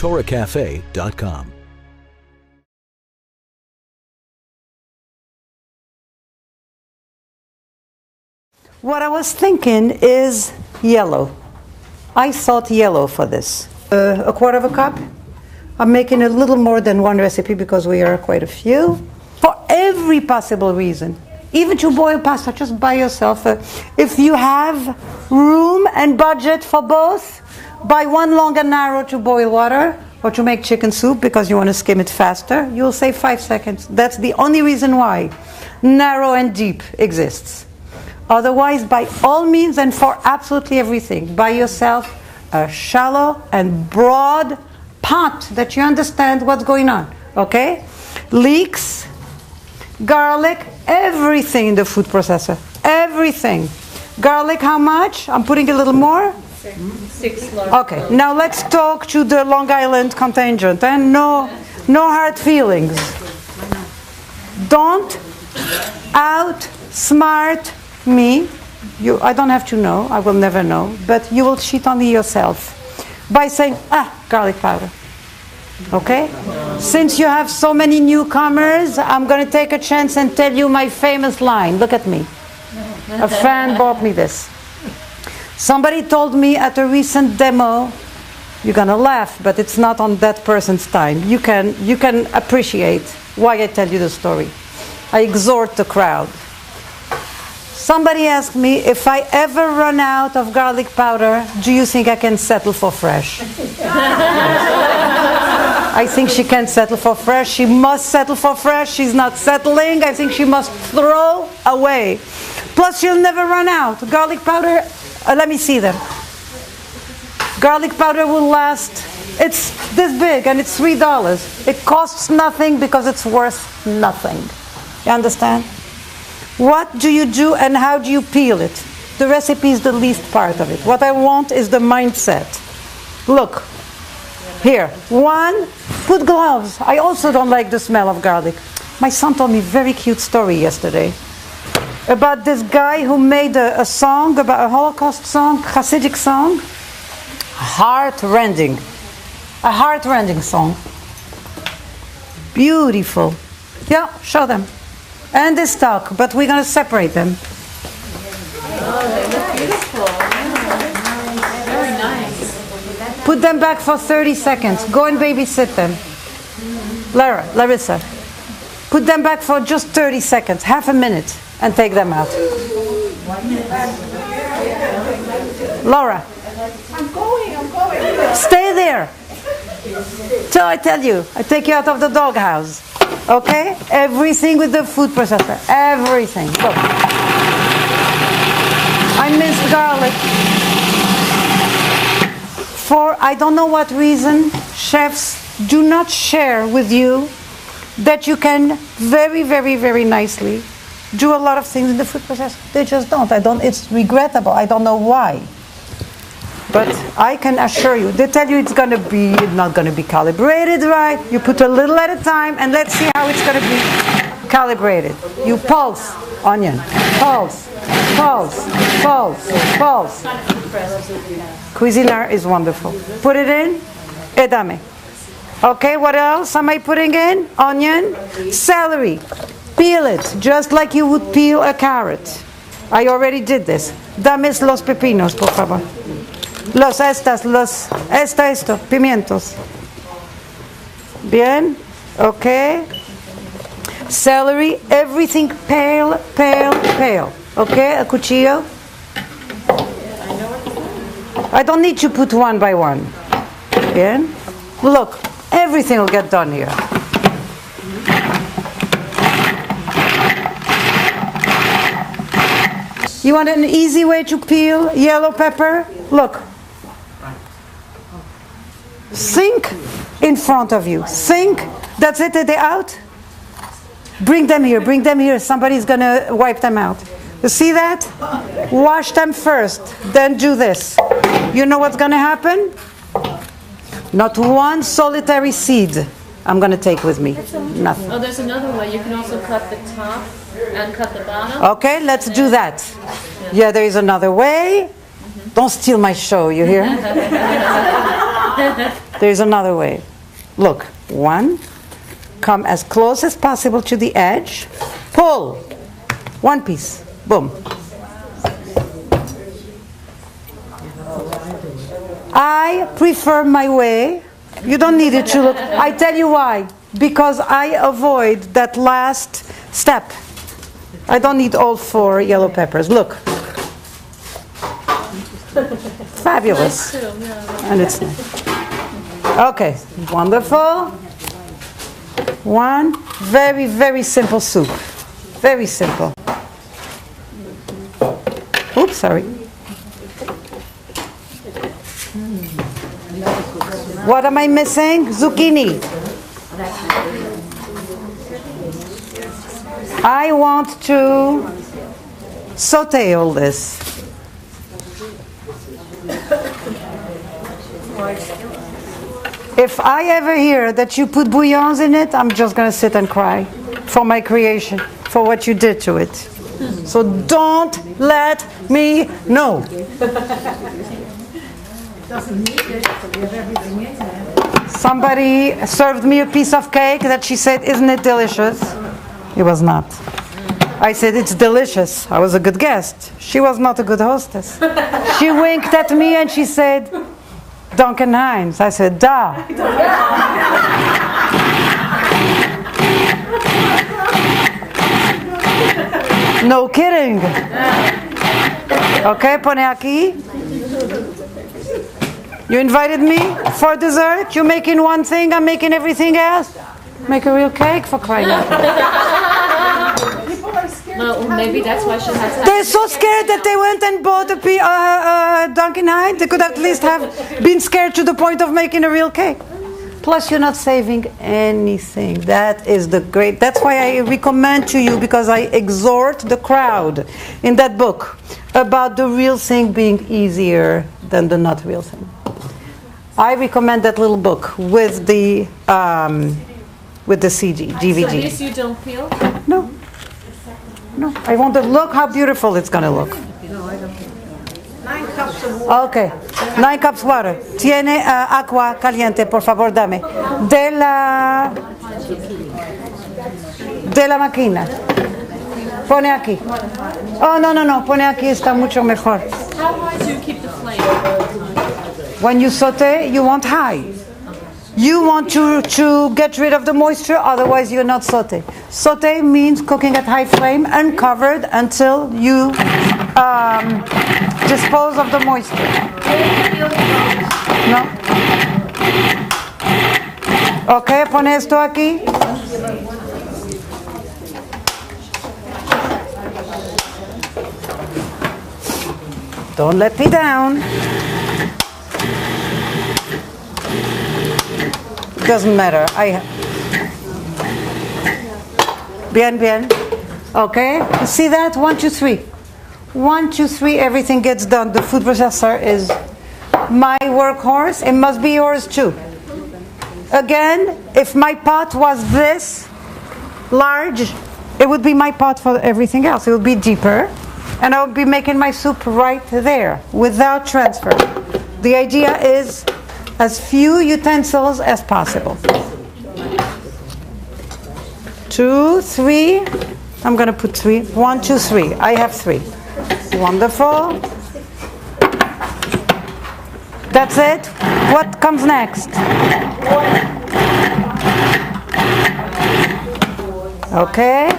TorahCafe.com. What I was thinking is yellow. I thought yellow for this. A quarter of a cup. I'm making a little more than one recipe because we are quite a few. For every possible reason. Even to boil pasta just by yourself. If you have room and budget for both, buy one long and narrow to boil water or to make chicken soup because you want to skim it faster. You'll save 5 seconds. That's the only reason why narrow and deep exists. Otherwise, by all means and for absolutely everything, buy yourself a shallow and broad pot that you understand what's going on. Okay? Leeks, garlic, everything in the food processor. Everything. Garlic, how much? I'm putting a little more. 6 large. Okay, now let's talk to the Long Island contingent. And no hard feelings. Don't outsmart me. I don't have to know. I will never know. But you will cheat on yourself by saying, garlic powder. Okay? Since you have so many newcomers, I'm going to take a chance and tell you my famous line. Look at me. A fan bought me this. Somebody told me at a recent demo, you're going to laugh, but it's not on that person's time. You can appreciate why I tell you the story. I exhort the crowd. Somebody asked me, if I ever run out of garlic powder, do you think I can settle for fresh? I think she can't settle for fresh. She must settle for fresh. She's not settling. I think she must throw away. Plus, she'll never run out. Garlic powder, let me see them. Garlic powder will last. It's this big and it's $3. It costs nothing because it's worth nothing. You understand? What do you do and how do you peel it? The recipe is the least part of it. What I want is the mindset. Look, here, 1, put gloves. I also don't like the smell of garlic. My son told me a very cute story yesterday about this guy who made a song, about a Holocaust song, Hasidic song. Heart-rending. A heart-rending song. Beautiful. Yeah, show them. And they stuck, but we're going to separate them. Oh, they look beautiful. Very nice. Put them back for 30 seconds. Go and babysit them. Larissa, put them back for just 30 seconds, half a minute, and take them out. Laura. I'm going. Stay there. So I tell you, I take you out of the doghouse. Okay? Everything with the food processor. Everything. Look. I minced garlic. For I don't know what reason, chefs do not share with you that you can very, very, very nicely do a lot of things in the food processor. They just don't. It's regrettable. I don't know why. But I can assure you, they tell you it's not going to be calibrated right. You put a little at a time, and let's see how it's going to be calibrated. You pulse onion, pulse. Cuisinart is wonderful. Put it in, edame. Okay, what else am I putting in? Onion, celery. Peel it, just like you would peel a carrot. I already did this. Dame los pepinos, por favor. Esto, pimientos. Bien, okay. Celery, everything pale. Okay, a cuchillo. I don't need to put one by one. Bien. Look, everything will get done here. You want an easy way to peel yellow pepper? Look. Think in front of you. Think. That's it, they're out. Bring them here. Somebody's going to wipe them out. You see that? Wash them first, then do this. You know what's going to happen? Not one solitary seed I'm going to take with me. Nothing. Oh, there's another way. You can also cut the top and cut the bottom. Okay, let's do that. Yeah, there is another way. Don't steal my show, you hear? There's another way. Look, one, come as close as possible to the edge, pull, one piece, boom. I prefer my way. You don't need it to look. I tell you why. Because I avoid that last step. I don't need all 4 yellow peppers. Look. Fabulous. And it's nice. Okay, wonderful. One very, very simple soup. Very simple. Oops, sorry. What am I missing? Zucchini. I want to saute all this. If I ever hear that you put bouillons in it, I'm just going to sit and cry for my creation, for what you did to it. So don't let me know. Somebody served me a piece of cake that she said, "Isn't it delicious?" It was not. I said, "It's delicious." I was a good guest. She was not a good hostess. She winked at me and she said, "Duncan Hines." I said, "Da." No kidding. Okay, pone aquí. You invited me for dessert. You're making one thing, I'm making everything else. Make a real cake, for crying out loud. Well, maybe that's why she has. They're so scared that they went and bought a Duncan Hines. They could at least have been scared to the point of making a real cake. Plus, you're not saving anything. That is the great. That's why I recommend to you, because I exhort the crowd in that book about the real thing being easier than the not real thing. I recommend that little book with the CD, DVD. So this you don't peel? No. No. I want to look how beautiful it's going to look. 9 cups of water. Okay. 9 cups water. Tiene agua caliente, por favor, dame. De la máquina. Pone aquí. Oh, no. Pone aquí, está mucho mejor. How high do you keep the flame? When you saute, you want high. You want to get rid of the moisture, otherwise you're not saute. Saute means cooking at high flame, uncovered, until you dispose of the moisture. No. Okay, pone esto aquí. Don't let me down. Doesn't matter. Bien. Okay. You see that? 1, 2, 3. 1, 2, 3. Everything gets done. The food processor is my workhorse. It must be yours too. Again, if my pot was this large, it would be my pot for everything else. It would be deeper, and I would be making my soup right there without transfer. The idea is as few utensils as possible. 2, 3. I'm going to put 3. 1, 2, 3. I have 3. Wonderful. That's it. What comes next? Okay.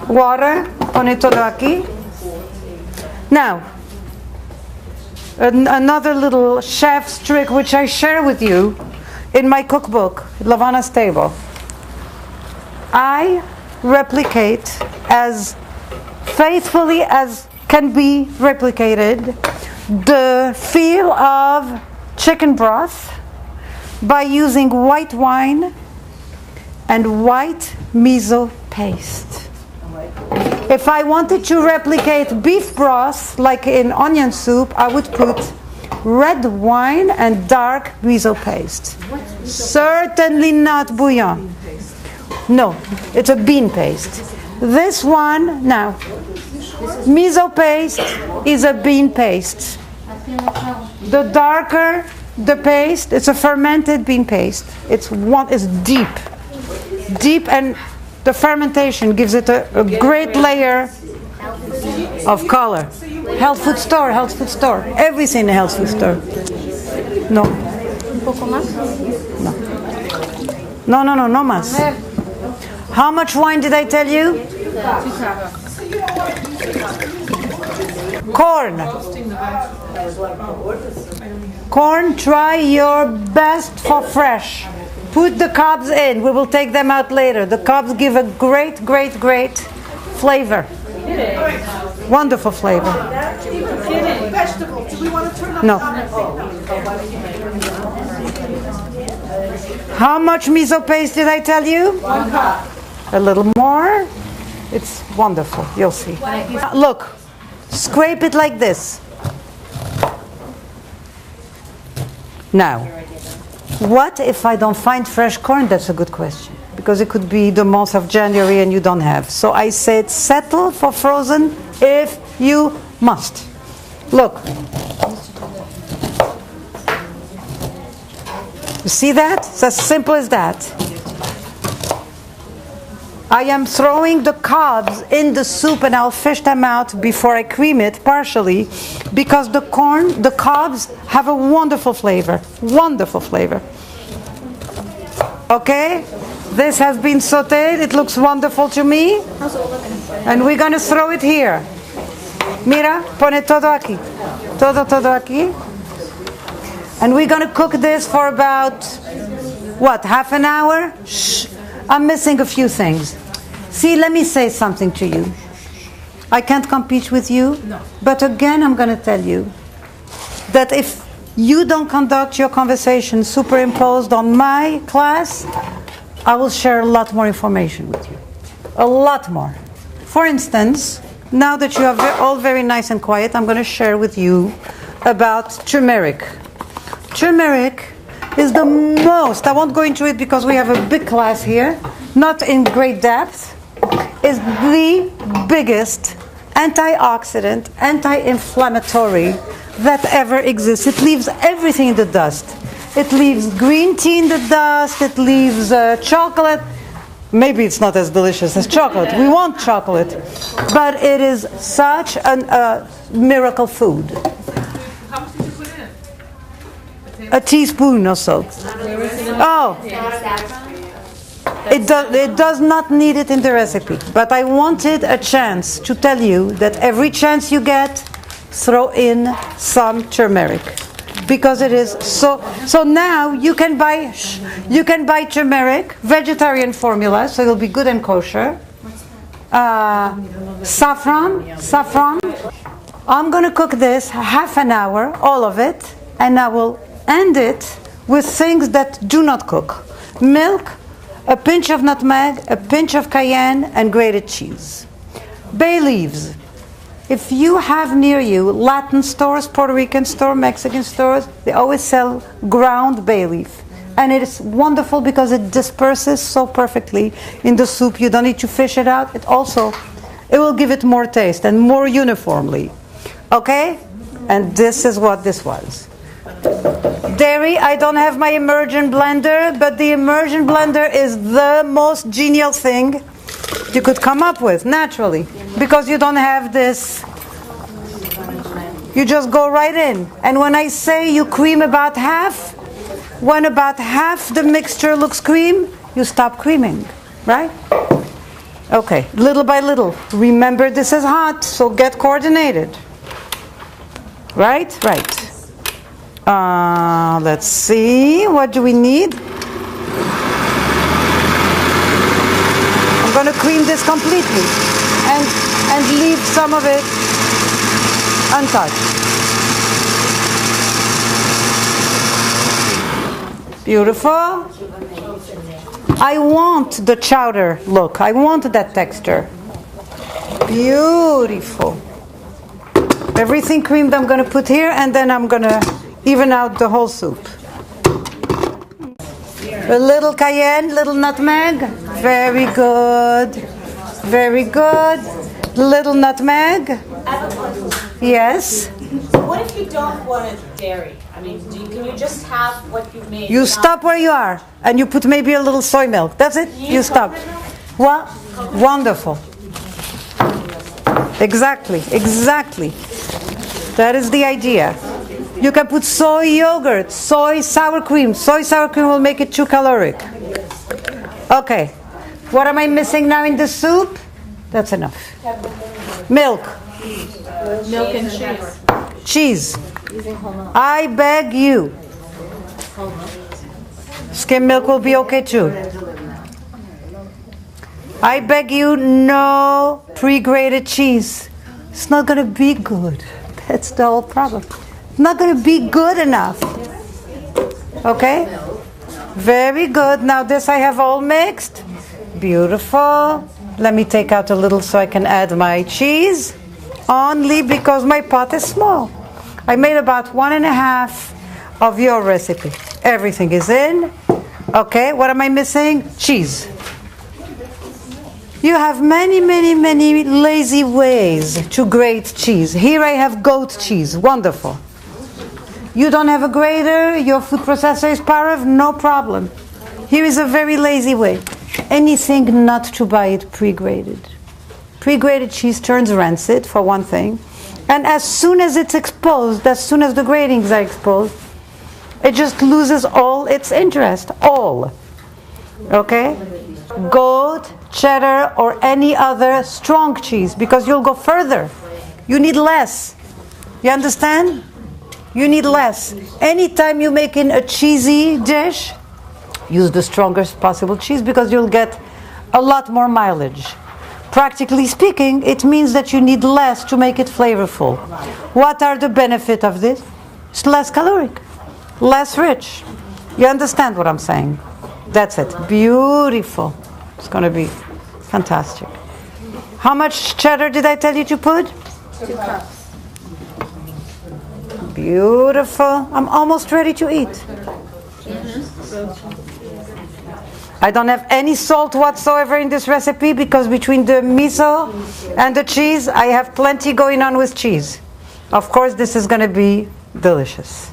Water. Pone todo aquí. Now, another little chef's trick which I share with you in my cookbook, Levana's Table. I replicate as faithfully as can be replicated the feel of chicken broth by using white wine and white miso paste. If I wanted to replicate beef broth like in onion soup, I would put red wine and dark miso paste. Certainly not bouillon. No, it's a bean paste. This one, now, miso paste is a bean paste. The darker the paste, it's a fermented bean paste. It's deep, and the fermentation gives it a great layer of color. Health food store. Everything in the health food store. No. No más. How much wine did I tell you? 2 cups. Corn, try your best for fresh. Put the cobs in. We will take them out later. The cobs give a great flavor. Wonderful flavor. Vegetables. Do we want to turn up? No. How much miso paste did I tell you? 1 cup. A little more. It's wonderful. You'll see. Look, scrape it like this. Now, what if I don't find fresh corn? That's a good question. Because it could be the month of January and you don't have. So I said settle for frozen if you must. Look. You see that? It's as simple as that. I am throwing the cobs in the soup and I'll fish them out before I cream it partially because the cobs have a wonderful flavor. Wonderful flavor. Okay? This has been sauteed. It looks wonderful to me. And we're going to throw it here. Mira, pone todo aquí. Todo aquí. And we're going to cook this for about, half an hour? Shh. I'm missing a few things. See, let me say something to you. I can't compete with you, but again, I'm going to tell you that if you don't conduct your conversation superimposed on my class, I will share a lot more information with you. A lot more. For instance, now that you are all very nice and quiet, I'm going to share with you about turmeric. Turmeric is the most, I won't go into it because we have a big class here, not in great depth, is the biggest antioxidant, anti-inflammatory that ever exists. It leaves everything in the dust. It leaves green tea in the dust, it leaves chocolate. Maybe it's not as delicious as chocolate. We want chocolate. But it is such a miracle food. How much did you put in? A teaspoon or so. Oh. It does not need it in the recipe. But I wanted a chance to tell you that every chance you get, throw in some turmeric. Because it is so now you can buy turmeric, vegetarian formula, so it'll be good and kosher. Saffron. I'm going to cook this half an hour, all of it, and I will end it with things that do not cook. Milk, a pinch of nutmeg, a pinch of cayenne, and grated cheese. Bay leaves. If you have near you Latin stores, Puerto Rican stores, Mexican stores, they always sell ground bay leaf. And it is wonderful because it disperses so perfectly in the soup. You don't need to fish it out. It will give it more taste and more uniformly. Okay? And this is what this was. Dairy, I don't have my immersion blender, but the immersion blender is the most genial thing you could come up with, naturally. Because you don't have this, you just go right in. And when I say you cream about half, when about half the mixture looks cream, you stop creaming, right? Okay, little by little. Remember this is hot, so get coordinated. Right? Right. Let's see, what do we need? I'm going to cream this completely and leave some of it untouched. Beautiful. I want the chowder look. I want that texture. Beautiful. Everything creamed I'm going to put here, and then I'm going to even out the whole soup. A little cayenne, little nutmeg. Very good. Very good. Little nutmeg. Yes. What What if you don't want dairy? I mean, can you just have what you made? You stop where you are and you put maybe a little soy milk. That's it. You stop. Well, wonderful. Exactly. That is the idea. You can put soy yogurt, soy sour cream. Soy sour cream will make it too caloric. Okay. What am I missing now in the soup? That's enough. Milk. Milk and cheese. Cheese. I beg you. Skim milk will be okay too. I beg you, no pre-grated cheese. It's not going to be good. That's the whole problem. It's not going to be good enough. Okay? Very good. Now this I have all mixed. Beautiful. Let me take out a little so I can add my cheese. Only because my pot is small. I made about 1.5 of your recipe. Everything is in. Okay, what am I missing? Cheese. You have many lazy ways to grate cheese. Here I have goat cheese. Wonderful. You don't have a grater, your food processor is powered, no problem. Here is a very lazy way. Anything not to buy it pre-grated. Pre-grated cheese turns rancid, for one thing. And as soon as it's exposed, as soon as the gratings are exposed, it just loses all its interest. All. Okay? Goat, cheddar, or any other strong cheese, because you'll go further. You need less. You understand? You need less. Anytime you're making a cheesy dish, use the strongest possible cheese because you'll get a lot more mileage. Practically speaking, it means that you need less to make it flavorful. What are the benefits of this? It's less caloric, less rich. You understand what I'm saying? That's it. Beautiful. It's going to be fantastic. How much cheddar did I tell you to put? 2 cups. Beautiful. I'm almost ready to eat. I don't have any salt whatsoever in this recipe because between the miso and the cheese, I have plenty going on with cheese. Of course, this is going to be delicious.